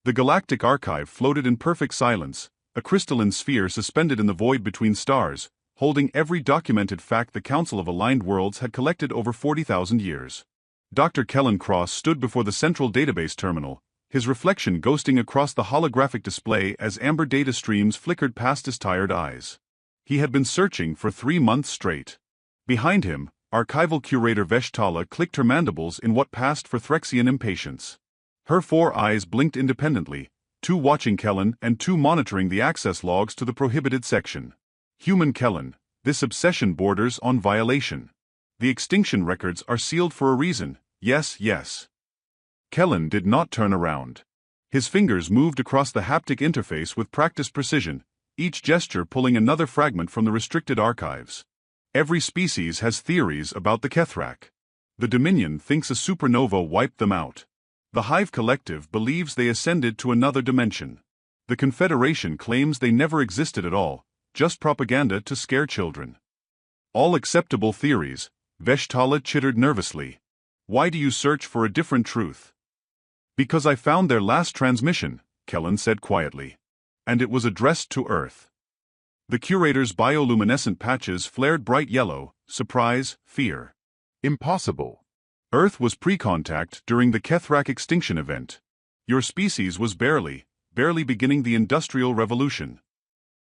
The galactic archive floated in perfect silence, a crystalline sphere suspended in the void between stars, holding every documented fact the Council of Aligned Worlds had collected over 40,000 years. Dr. Kellen Cross stood before the central database terminal, his reflection ghosting across the holographic display as amber data streams flickered past his tired eyes. He had been searching for 3 months straight. Behind him, archival curator Veshtala clicked her mandibles in what passed for Threxian impatience. Her 4 eyes blinked independently, 2 watching Kellen and 2 monitoring the access logs to the prohibited section. Human Kellen, this obsession borders on violation. The extinction records are sealed for a reason, yes, yes. Kellen did not turn around. His fingers moved across the haptic interface with practiced precision, each gesture pulling another fragment from the restricted archives. Every species has theories about the Kethrak. The Dominion thinks a supernova wiped them out. The Hive Collective believes they ascended to another dimension. The Confederation claims they never existed at all, just propaganda to scare children. All acceptable theories, Veshtala chittered nervously. Why do you search for a different truth? Because I found their last transmission, Kellen said quietly. And it was addressed to Earth. The curator's bioluminescent patches flared bright yellow, surprise, fear. Impossible. Earth was pre-contact during the Kethrak extinction event. Your species was barely beginning the Industrial Revolution.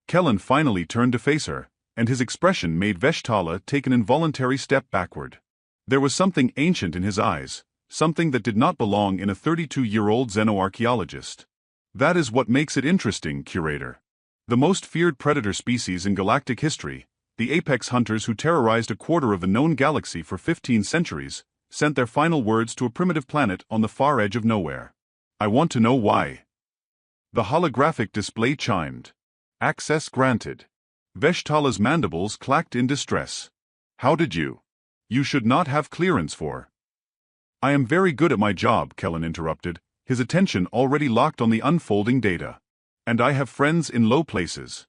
Kellen finally turned to face her, and his expression made Veshtala take an involuntary step backward. There was something ancient in his eyes, something that did not belong in a 32-year-old xenoarchaeologist. That is what makes it interesting, curator. The most feared predator species in galactic history, the apex hunters who terrorized a quarter of the known galaxy for 15 centuries, sent their final words to a primitive planet on the far edge of nowhere. I want to know why. The holographic display chimed. Access granted. Veshtala's mandibles clacked in distress. How did you? You should not have clearance for. I am very good at my job, Kellen interrupted, his attention already locked on the unfolding data. And I have friends in low places.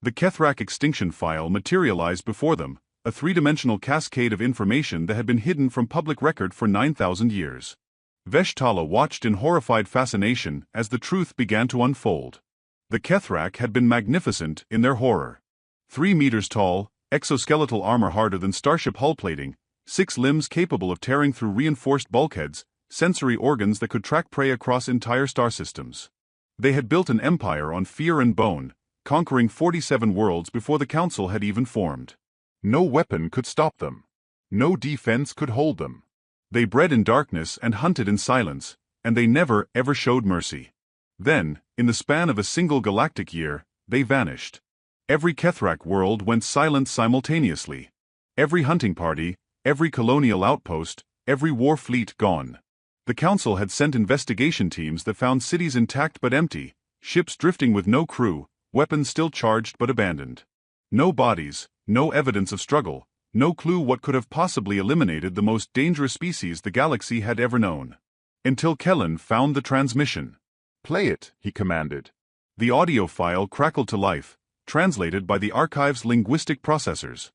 The Kethrak extinction file materialized before them, a 3-dimensional cascade of information that had been hidden from public record for 9,000 years. Veshtala watched in horrified fascination as the truth began to unfold. The Kethrak had been magnificent in their horror. 3 meters tall, exoskeletal armor harder than starship hull plating, 6 limbs capable of tearing through reinforced bulkheads, sensory organs that could track prey across entire star systems. They had built an empire on fear and bone, conquering 47 worlds before the Council had even formed. No weapon could stop them. No defense could hold them. They bred in darkness and hunted in silence, and they never, ever showed mercy. Then, in the span of a single galactic year, they vanished. Every Kethrak world went silent simultaneously. Every hunting party, every colonial outpost, every war fleet gone. The Council had sent investigation teams that found cities intact but empty, ships drifting with no crew, weapons still charged but abandoned. No bodies, no evidence of struggle, no clue what could have possibly eliminated the most dangerous species the galaxy had ever known. Until Kellen found the transmission. Play it, he commanded. The audio file crackled to life, translated by the archive's linguistic processors.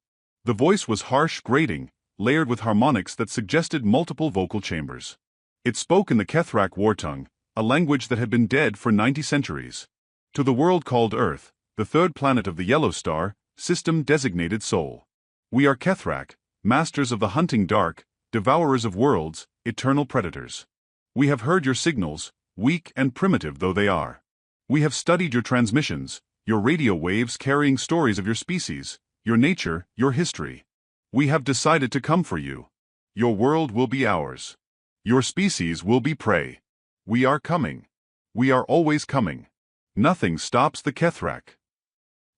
The voice was harsh, grating, layered with harmonics that suggested multiple vocal chambers. It spoke in the Kethrak war tongue, a language that had been dead for 90 centuries. To the world called Earth, the 3rd planet of the Yellow Star, system designated Sol. We are Kethrak, masters of the hunting dark, devourers of worlds, eternal predators. We have heard your signals, weak and primitive though they are. We have studied your transmissions, your radio waves carrying stories of your species, your nature, your history. We have decided to come for you. Your world will be ours. Your species will be prey. We are coming. We are always coming. Nothing stops the Kethrak.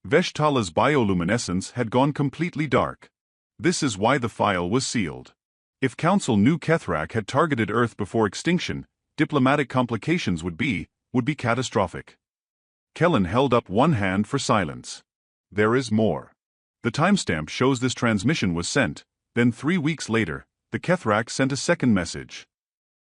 Veshtala's bioluminescence had gone completely dark. This is why the file was sealed. If Council knew Kethrak had targeted Earth before extinction, diplomatic complications would be catastrophic. Kellen held up one hand for silence. There is more. The timestamp shows this transmission was sent, then 3 weeks later, the Kethrak sent a second message.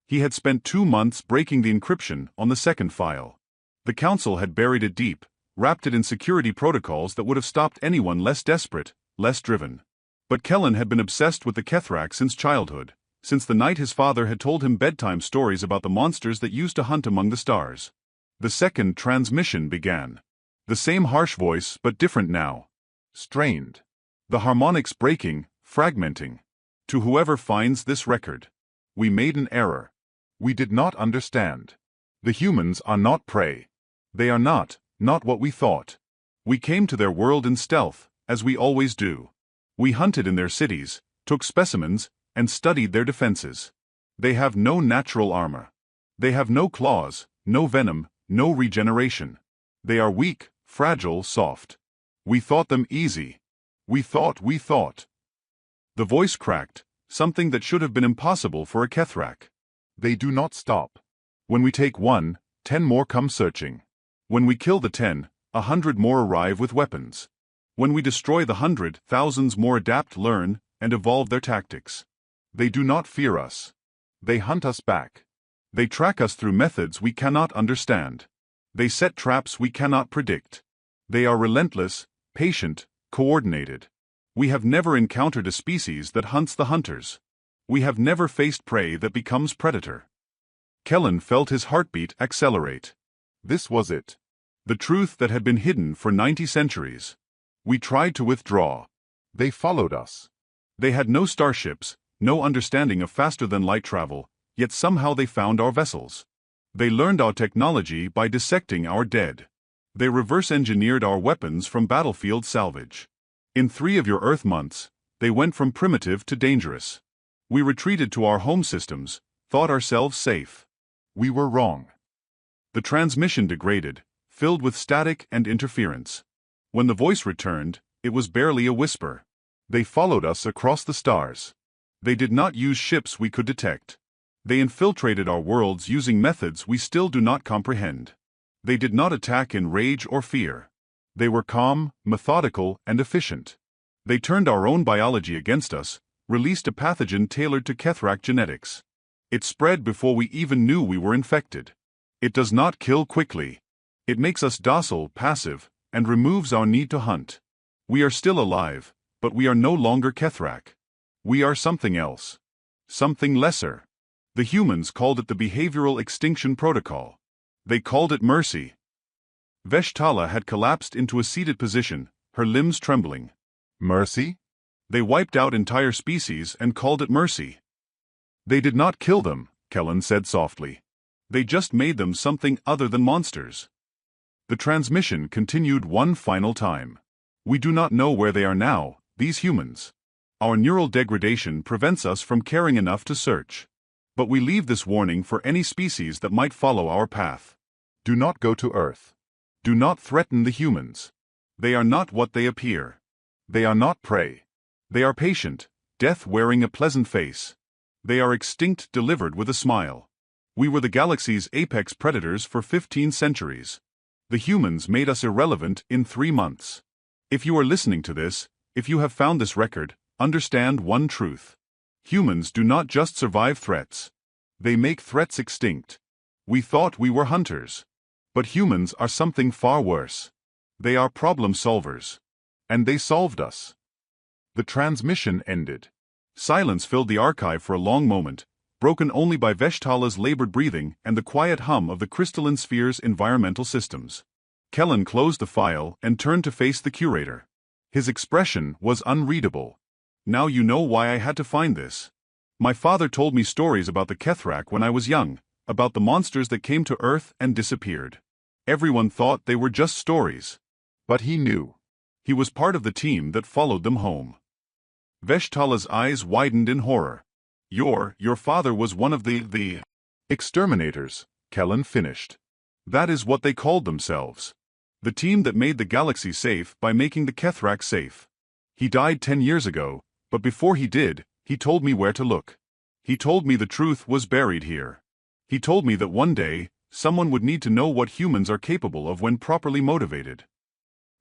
He had spent 2 months breaking the encryption on the second file. The Council had buried it deep, wrapped it in security protocols that would have stopped anyone less desperate, less driven. But Kellen had been obsessed with the Kethrak since childhood, since the night his father had told him bedtime stories about the monsters that used to hunt among the stars. The second transmission began. The same harsh voice, but different now. Strained. The harmonics breaking, fragmenting. To whoever finds this record. We made an error. We did not understand. The humans are not prey. They are not what we thought. We came to their world in stealth, as we always do. We hunted in their cities, took specimens, and studied their defenses. They have no natural armor. They have no claws, no venom, no regeneration. They are weak, fragile, soft. We thought them easy. We thought. The voice cracked, something that should have been impossible for a Kethrak. They do not stop. When we take one, 10 more come searching. When we kill the 10, 100 more arrive with weapons. When we destroy the 100, thousands more adapt, learn, and evolve their tactics. They do not fear us. They hunt us back. They track us through methods we cannot understand. They set traps we cannot predict. They are relentless, patient, coordinated. We have never encountered a species that hunts the hunters. We have never faced prey that becomes predator. Kellen felt his heartbeat accelerate. This was it. The truth that had been hidden for 90 centuries. We tried to withdraw. They followed us. They had no starships, no understanding of faster-than-light travel, yet somehow they found our vessels. They learned our technology by dissecting our dead. They reverse-engineered our weapons from battlefield salvage. In 3 of your Earth months, they went from primitive to dangerous. We retreated to our home systems, thought ourselves safe. We were wrong. The transmission degraded, filled with static and interference. When the voice returned, it was barely a whisper. They followed us across the stars. They did not use ships we could detect. They infiltrated our worlds using methods we still do not comprehend. They did not attack in rage or fear. They were calm, methodical, and efficient. They turned our own biology against us, released a pathogen tailored to Kethrak genetics. It spread before we even knew we were infected. It does not kill quickly. It makes us docile, passive, and removes our need to hunt. We are still alive, but we are no longer Kethrak. We are something else. Something lesser. The humans called it the Behavioral Extinction Protocol. They called it mercy. Veshtala had collapsed into a seated position, her limbs trembling. Mercy? They wiped out entire species and called it mercy. They did not kill them, Kellen said softly. They just made them something other than monsters. The transmission continued one final time. We do not know where they are now, these humans. Our neural degradation prevents us from caring enough to search. But we leave this warning for any species that might follow our path. Do not go to Earth. Do not threaten the humans. They are not what they appear. They are not prey. They are patient, death wearing a pleasant face. They are extinct delivered with a smile. We were the galaxy's apex predators for 15 centuries. The humans made us irrelevant in 3 months. If you are listening to this, if you have found this record, understand one truth. Humans do not just survive threats. They make threats extinct. We thought we were hunters. But humans are something far worse. They are problem solvers. And they solved us. The transmission ended. Silence filled the archive for a long moment, broken only by Veshtala's labored breathing and the quiet hum of the crystalline sphere's environmental systems. Kellen closed the file and turned to face the curator. His expression was unreadable. Now you know why I had to find this. My father told me stories about the Kethrak when I was young, about the monsters that came to Earth and disappeared. Everyone thought they were just stories. But he knew. He was part of the team that followed them home. Veshtala's eyes widened in horror. Your father was one of the exterminators, Kellen finished. That is what they called themselves. The team that made the galaxy safe by making the Kethrak safe. He died 10 years ago, but before he did, he told me where to look. He told me the truth was buried here. He told me that one day, someone would need to know what humans are capable of when properly motivated.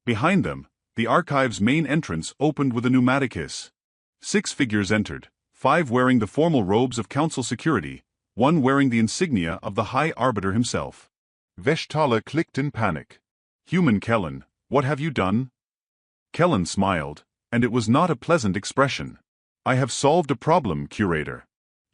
Behind them, the archive's main entrance opened with a pneumatic hiss. 6 figures entered, 5 wearing the formal robes of council security, 1 wearing the insignia of the High Arbiter himself. Veshtala clicked in panic. Human Kellen, what have you done? Kellen smiled, and it was not a pleasant expression. I have solved a problem, curator.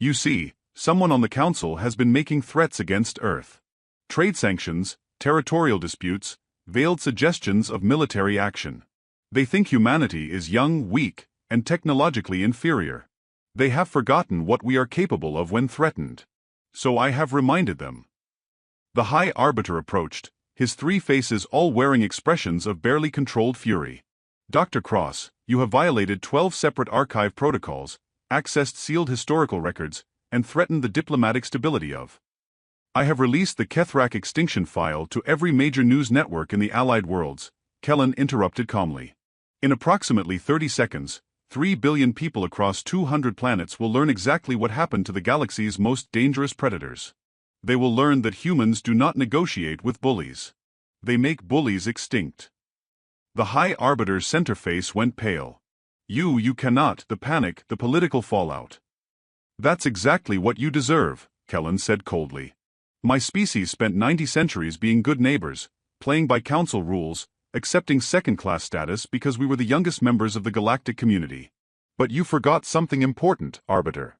You see, someone on the council has been making threats against Earth. Trade sanctions, territorial disputes, veiled suggestions of military action. They think humanity is young, weak, and technologically inferior. They have forgotten what we are capable of when threatened. So I have reminded them. The High Arbiter approached, his three faces all wearing expressions of barely controlled fury. Dr. Cross, you have violated 12 separate archive protocols, accessed sealed historical records, and threatened the diplomatic stability of. I have released the Kethrak extinction file to every major news network in the Allied worlds, Kellen interrupted calmly. In approximately 30 seconds, 3 billion people across 200 planets will learn exactly what happened to the galaxy's most dangerous predators. They will learn that humans do not negotiate with bullies. They make bullies extinct. The High Arbiter's center face went pale. You cannot, the panic, the political fallout. That's exactly what you deserve, Kellen said coldly. My species spent 90 centuries being good neighbors, playing by council rules, accepting second-class status because we were the youngest members of the galactic community. But you forgot something important, Arbiter.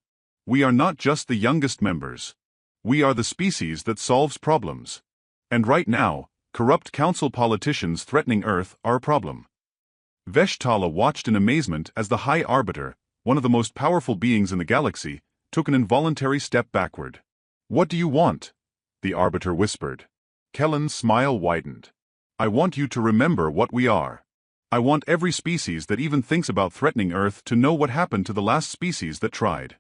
We are not just the youngest members. We are the species that solves problems. And right now, corrupt council politicians threatening Earth are a problem. Veshtala watched in amazement as the High Arbiter, one of the most powerful beings in the galaxy, took an involuntary step backward. What do you want? The Arbiter whispered. Kellen's smile widened. I want you to remember what we are. I want every species that even thinks about threatening Earth to know what happened to the last species that tried.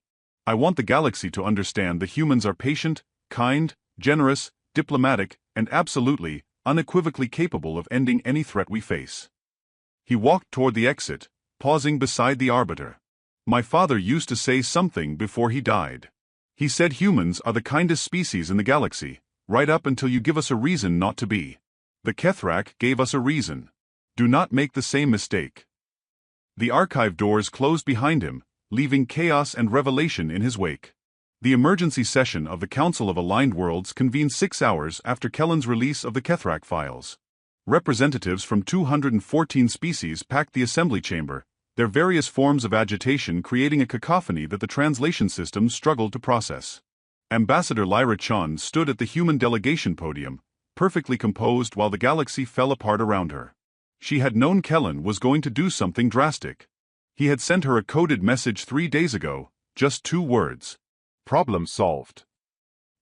I want the galaxy to understand that humans are patient, kind, generous, diplomatic, and absolutely, unequivocally capable of ending any threat we face. He walked toward the exit, pausing beside the Arbiter. My father used to say something before he died. He said humans are the kindest species in the galaxy, right up until you give us a reason not to be. The Kethrak gave us a reason. Do not make the same mistake. The archive doors closed behind him, leaving chaos and revelation in his wake. The emergency session of the Council of Aligned Worlds convened 6 hours after Kellen's release of the Kethrak files. Representatives from 214 species packed the assembly chamber, their various forms of agitation creating a cacophony that the translation system struggled to process. Ambassador Lyra Chand stood at the human delegation podium, perfectly composed while the galaxy fell apart around her. She had known Kellen was going to do something drastic. He had sent her a coded message 3 days ago, just 2 words. Problem solved.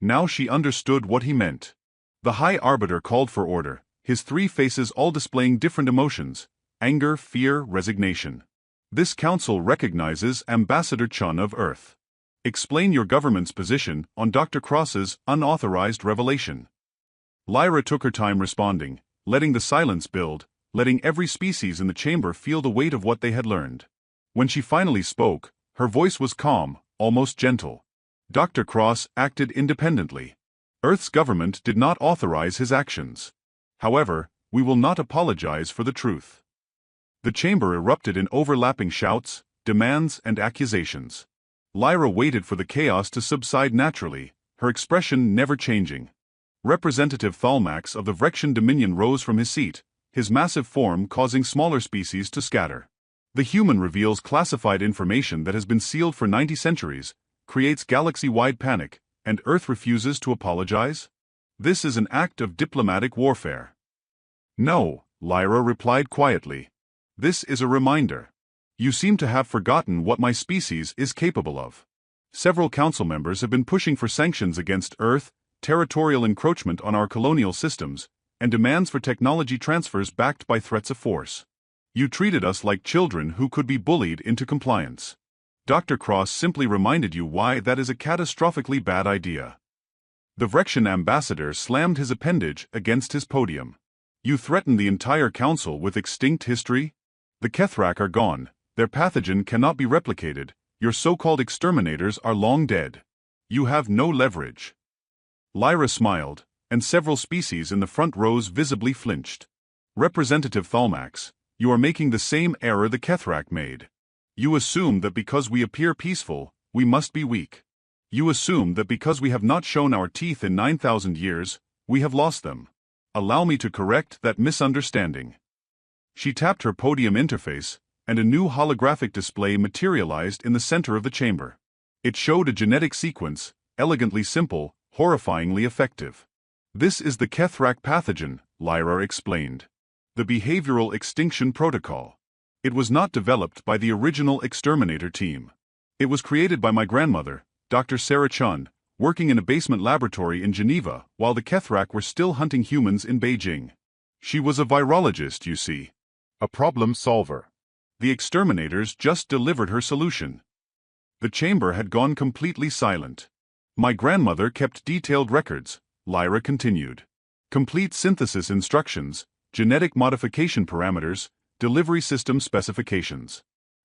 Now she understood what he meant. The High Arbiter called for order, his 3 faces all displaying different emotions: anger, fear, resignation. This council recognizes Ambassador Chun of Earth. Explain your government's position on Dr. Cross's unauthorized revelation. Lyra took her time responding, letting the silence build, letting every species in the chamber feel the weight of what they had learned. When she finally spoke, her voice was calm, almost gentle. Dr. Cross acted independently. Earth's government did not authorize his actions. However, we will not apologize for the truth. The chamber erupted in overlapping shouts, demands, and accusations. Lyra waited for the chaos to subside naturally, her expression never changing. Representative Thalmax of the Vrexian Dominion rose from his seat, his massive form causing smaller species to scatter. The human reveals classified information that has been sealed for 90 centuries, creates galaxy-wide panic, and Earth refuses to apologize? This is an act of diplomatic warfare. No, Lyra replied quietly. This is a reminder. You seem to have forgotten what my species is capable of. Several council members have been pushing for sanctions against Earth, territorial encroachment on our colonial systems, and demands for technology transfers backed by threats of force. You treated us like children who could be bullied into compliance. Dr. Cross simply reminded you why that is a catastrophically bad idea. The Vrexian ambassador slammed his appendage against his podium. You threatened the entire council with extinct history? The Kethrak are gone, their pathogen cannot be replicated, your so-called exterminators are long dead. You have no leverage. Lyra smiled, and several species in the front rows visibly flinched. Representative Thalmax, you are making the same error the Kethrak made. You assume that because we appear peaceful, we must be weak. You assume that because we have not shown our teeth in 9,000 years, we have lost them. Allow me to correct that misunderstanding. She tapped her podium interface, and a new holographic display materialized in the center of the chamber. It showed a genetic sequence, elegantly simple, horrifyingly effective. This is the Kethrak pathogen, Lyra explained. The behavioral extinction protocol. It was not developed by the original exterminator team. It was created by my grandmother, Dr. Sarah Chun, working in a basement laboratory in Geneva while the Kethrak were still hunting humans in Beijing. She was a virologist, you see. A problem solver. The exterminators just delivered her solution. The chamber had gone completely silent. My grandmother kept detailed records, Lyra continued. Complete synthesis instructions, genetic modification parameters, delivery system specifications.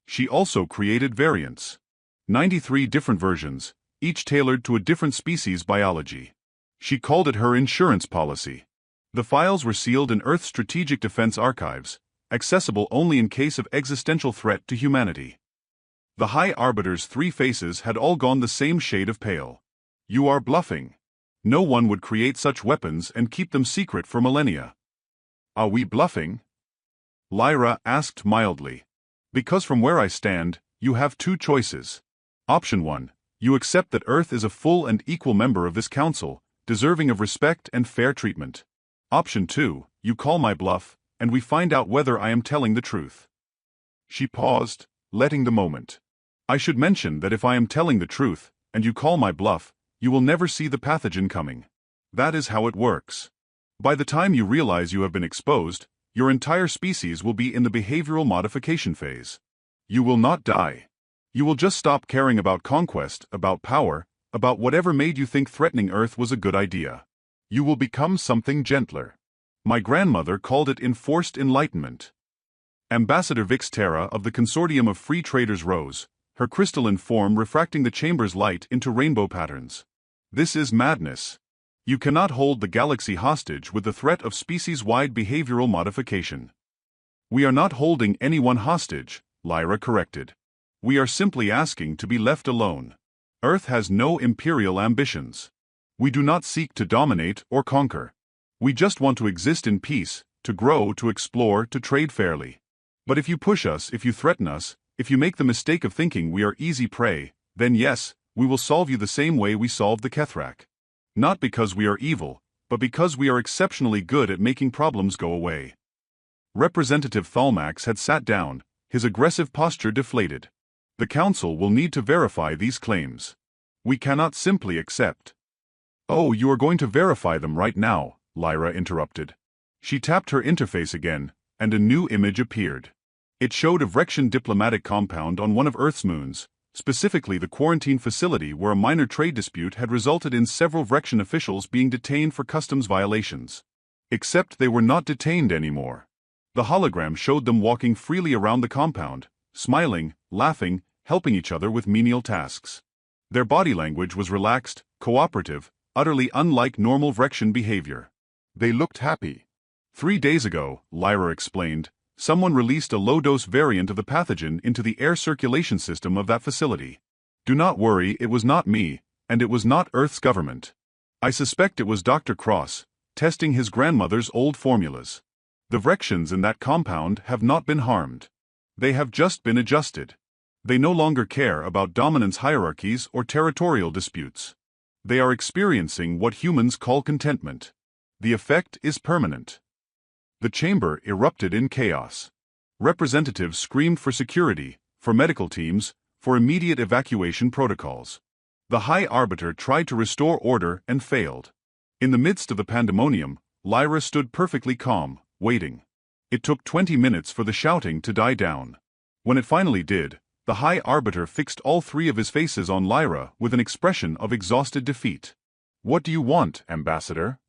She also created variants. 93 different versions, each tailored to a different species' biology. She called it her insurance policy. The files were sealed in Earth's Strategic Defense Archives, accessible only in case of existential threat to humanity. The High Arbiter's 3 faces had all gone the same shade of pale. You are bluffing. No one would create such weapons and keep them secret for millennia. Are we bluffing? Lyra asked mildly. Because from where I stand, you have 2 choices. Option 1. You accept that Earth is a full and equal member of this council, deserving of respect and fair treatment. Option 2. You call my bluff, and we find out whether I am telling the truth. She paused, letting the moment. I should mention that if I am telling the truth, and you call my bluff, you will never see the pathogen coming. That is how it works. By the time you realize you have been exposed, your entire species will be in the behavioral modification phase. You will not die. You will just stop caring about conquest, about power, about whatever made you think threatening Earth was a good idea. You will become something gentler. My grandmother called it enforced enlightenment. Ambassador Vix Terra of the Consortium of Free Traders rose, her crystalline form refracting the chamber's light into rainbow patterns. This is madness. You cannot hold the galaxy hostage with the threat of species-wide behavioral modification. We are not holding anyone hostage, Lyra corrected. We are simply asking to be left alone. Earth has no imperial ambitions. We do not seek to dominate or conquer. We just want to exist in peace, to grow, to explore, to trade fairly. But if you push us, if you threaten us, if you make the mistake of thinking we are easy prey, then yes, we will solve you the same way we solved the Kethrak. Not because we are evil, but because we are exceptionally good at making problems go away. Representative Thalmax had sat down, his aggressive posture deflated. The Council will need to verify these claims. We cannot simply accept. Oh, you are going to verify them right now, Lyra interrupted. She tapped her interface again, and a new image appeared. It showed a Vrexian diplomatic compound on one of Earth's moons, specifically the quarantine facility where a minor trade dispute had resulted in several Vrexian officials being detained for customs violations. Except they were not detained anymore. The hologram showed them walking freely around the compound, smiling, laughing, helping each other with menial tasks. Their body language was relaxed, cooperative, utterly unlike normal Vrexian behavior. They looked happy. 3 days ago, Lyra explained, someone released a low-dose variant of the pathogen into the air circulation system of that facility. Do not worry, it was not me, and it was not Earth's government. I suspect it was Dr. Cross, testing his grandmother's old formulas. The Vrexians in that compound have not been harmed. They have just been adjusted. They no longer care about dominance hierarchies or territorial disputes. They are experiencing what humans call contentment. The effect is permanent. The chamber erupted in chaos. Representatives screamed for security, for medical teams, for immediate evacuation protocols. The High Arbiter tried to restore order and failed. In the midst of the pandemonium, Lyra stood perfectly calm, waiting. It took 20 minutes for the shouting to die down. When it finally did, the High Arbiter fixed all 3 of his faces on Lyra with an expression of exhausted defeat. What do you want, Ambassador?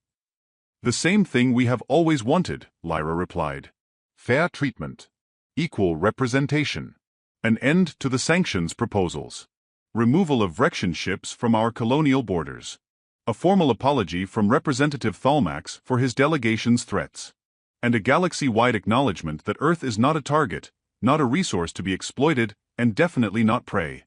The same thing we have always wanted, Lyra replied. Fair treatment. Equal representation. An end to the sanctions proposals. Removal of Vrexian ships from our colonial borders. A formal apology from Representative Thalmax for his delegation's threats. And a galaxy-wide acknowledgement that Earth is not a target, not a resource to be exploited, and definitely not prey.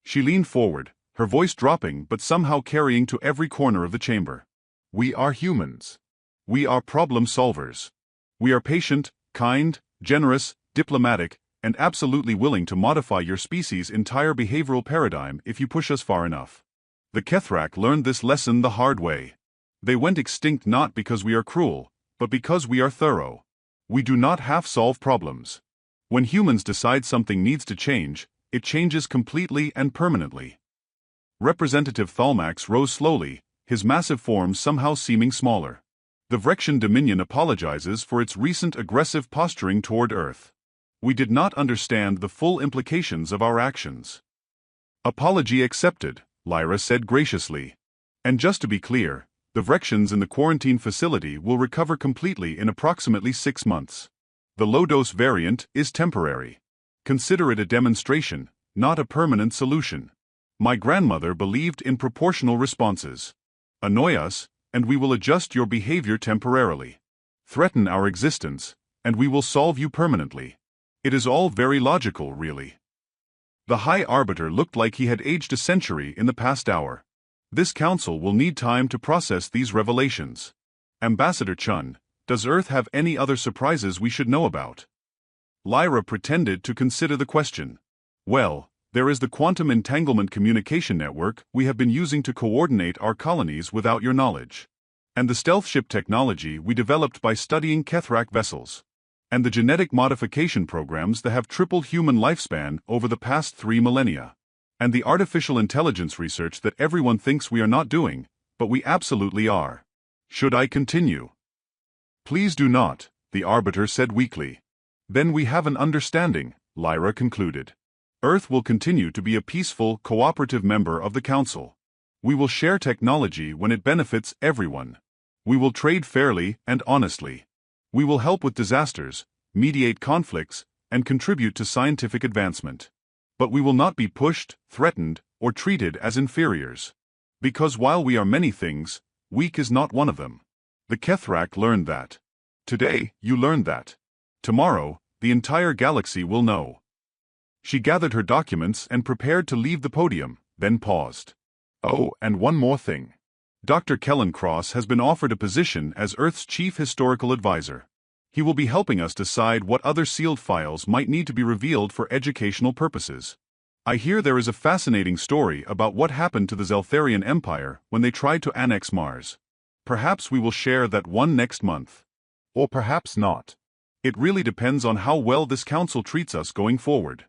She leaned forward, her voice dropping but somehow carrying to every corner of the chamber. We are humans. We are problem solvers. We are patient, kind, generous, diplomatic, and absolutely willing to modify your species' entire behavioral paradigm if you push us far enough. The Kethrak learned this lesson the hard way. They went extinct not because we are cruel, but because we are thorough. We do not half-solve problems. When humans decide something needs to change, it changes completely and permanently. Representative Thalmax rose slowly, his massive form somehow seeming smaller. The Vrexian Dominion apologizes for its recent aggressive posturing toward Earth. We did not understand the full implications of our actions. Apology accepted, Lyra said graciously. And just to be clear, the Vrexians in the quarantine facility will recover completely in approximately 6 months. The low-dose variant is temporary. Consider it a demonstration, not a permanent solution. My grandmother believed in proportional responses. Annoy us, and we will adjust your behavior temporarily. Threaten our existence, and we will solve you permanently. It is all very logical, really. The High Arbiter looked like he had aged a century in the past hour. This council will need time to process these revelations. Ambassador Chun, does Earth have any other surprises we should know about? Lyra pretended to consider the question. Well, there is the quantum entanglement communication network we have been using to coordinate our colonies without your knowledge. And the stealth ship technology we developed by studying Kethrak vessels. And the genetic modification programs that have tripled human lifespan over the past 3 millennia. And the artificial intelligence research that everyone thinks we are not doing, but we absolutely are. Should I continue? Please do not, the Arbiter said weakly. Then we have an understanding, Lyra concluded. Earth will continue to be a peaceful, cooperative member of the Council. We will share technology when it benefits everyone. We will trade fairly and honestly. We will help with disasters, mediate conflicts, and contribute to scientific advancement. But we will not be pushed, threatened, or treated as inferiors. Because while we are many things, weak is not one of them. The Kethrak learned that. Today, you learned that. Tomorrow, the entire galaxy will know. She gathered her documents and prepared to leave the podium, then paused. Oh, and one more thing. Dr. Kellen Cross has been offered a position as Earth's chief historical advisor. He will be helping us decide what other sealed files might need to be revealed for educational purposes. I hear there is a fascinating story about what happened to the Zeltharian Empire when they tried to annex Mars. Perhaps we will share that one next month. Or perhaps not. It really depends on how well this council treats us going forward.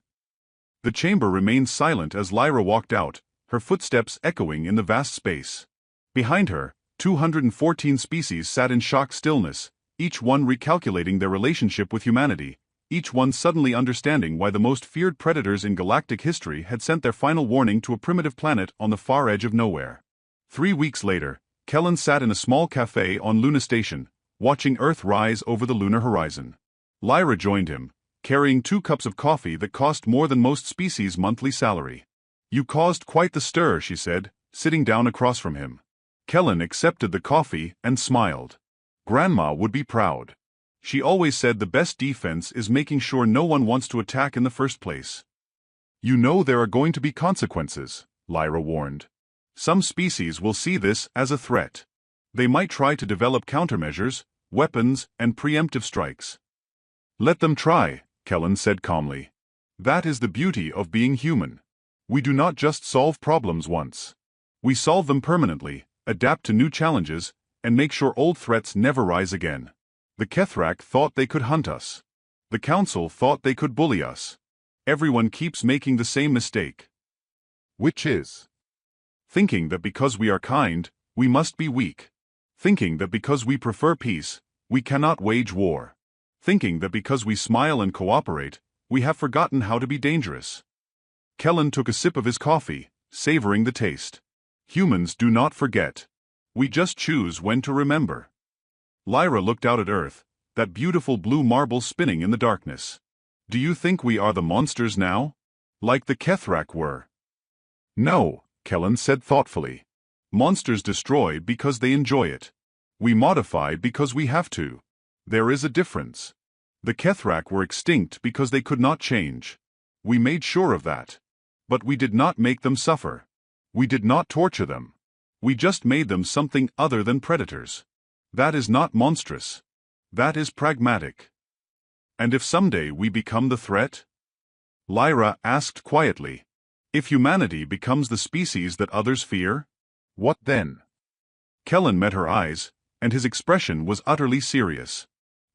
The chamber remained silent as Lyra walked out, her footsteps echoing in the vast space. Behind her, 214 species sat in shocked stillness, each one recalculating their relationship with humanity, each one suddenly understanding why the most feared predators in galactic history had sent their final warning to a primitive planet on the far edge of nowhere. 3 weeks later, Kellen sat in a small cafe on Luna Station, watching Earth rise over the lunar horizon. Lyra joined him, carrying 2 cups of coffee that cost more than most species' monthly salary. You caused quite the stir, she said, sitting down across from him. Kellen accepted the coffee and smiled. Grandma would be proud. She always said the best defense is making sure no one wants to attack in the first place. You know there are going to be consequences, Lyra warned. Some species will see this as a threat. They might try to develop countermeasures, weapons, and preemptive strikes. Let them try, Kellen said calmly. That is the beauty of being human. We do not just solve problems once. We solve them permanently, adapt to new challenges, and make sure old threats never rise again. The Kethrak thought they could hunt us. The Council thought they could bully us. Everyone keeps making the same mistake. Which is? Thinking that because we are kind, we must be weak. Thinking that because we prefer peace, we cannot wage war. Thinking that because we smile and cooperate, we have forgotten how to be dangerous. Kellen took a sip of his coffee, savoring the taste. Humans do not forget. We just choose when to remember. Lyra looked out at Earth, that beautiful blue marble spinning in the darkness. Do you think we are the monsters now? Like the Kethrak were? No, Kellen said thoughtfully. Monsters destroy because they enjoy it. We modify because we have to. There is a difference. The Kethrak were extinct because they could not change. We made sure of that. But we did not make them suffer. We did not torture them. We just made them something other than predators. That is not monstrous. That is pragmatic. And if someday we become the threat? Lyra asked quietly. If humanity becomes the species that others fear, what then? Kellen met her eyes, and his expression was utterly serious.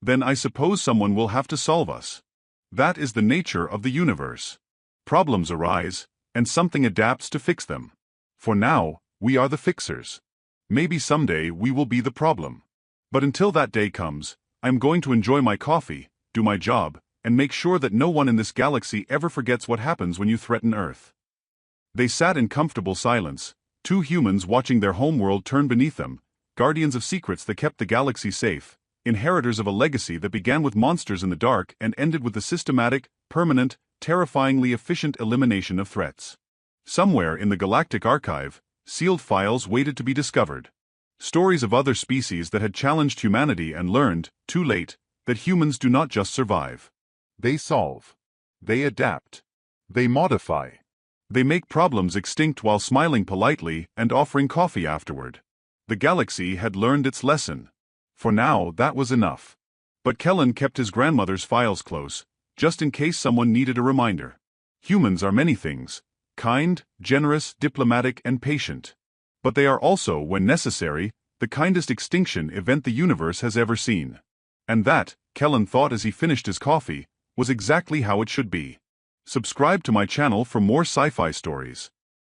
Then I suppose someone will have to solve us. That is the nature of the universe. Problems arise, and something adapts to fix them. For now, we are the fixers. Maybe someday we will be the problem. But until that day comes, I am going to enjoy my coffee, do my job, and make sure that no one in this galaxy ever forgets what happens when you threaten Earth. They sat in comfortable silence, two humans watching their homeworld turn beneath them, guardians of secrets that kept the galaxy safe, inheritors of a legacy that began with monsters in the dark and ended with the systematic, permanent, terrifyingly efficient elimination of threats. Somewhere in the galactic archive, sealed files waited to be discovered. Stories of other species that had challenged humanity and learned, too late, that humans do not just survive. They solve. They adapt. They modify. They make problems extinct while smiling politely and offering coffee afterward. The galaxy had learned its lesson. For now, that was enough. But Kellen kept his grandmother's files close, just in case someone needed a reminder. Humans are many things: kind, generous, diplomatic, and patient. But they are also, when necessary, the kindest extinction event the universe has ever seen. And that, Kellen thought as he finished his coffee, was exactly how it should be. Subscribe to my channel for more sci-fi stories.